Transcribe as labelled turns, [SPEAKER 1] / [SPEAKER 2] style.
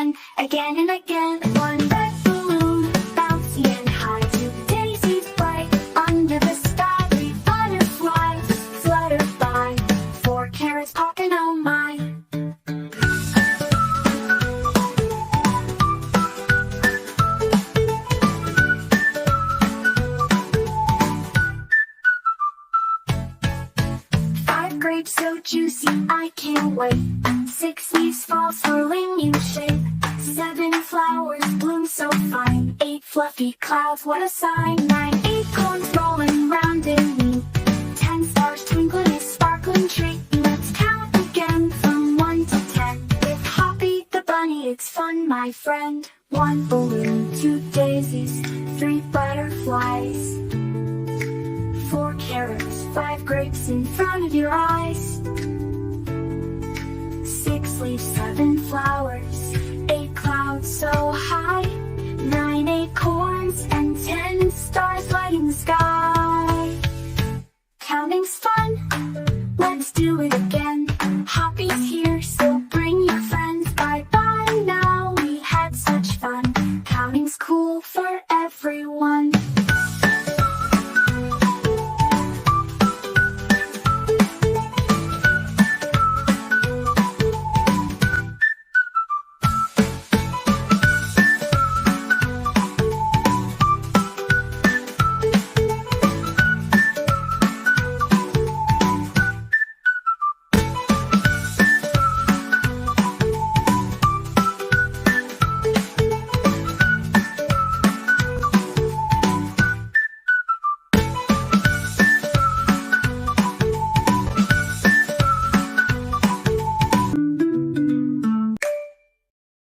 [SPEAKER 1] fun again and again. One red balloon, bouncy and high, two daisies bright under the sky, three butterflies flutter by, four carrots popping, oh my. Five grapes so juicy, I can't wait. Six leaves fall swirling in shape. Seven flowers bloom so fine. Eight fluffy clouds, what a sign. Nine acorns rolling round in me. 10 stars twinkling in a sparkling tree. Let's count again from 1 to 10. With Hoppy the Bunny, it's fun, my friend. One balloon, two daisies, three butterflies, four carrots, five grapes in front of your eyes. Six leaves, seven flowers.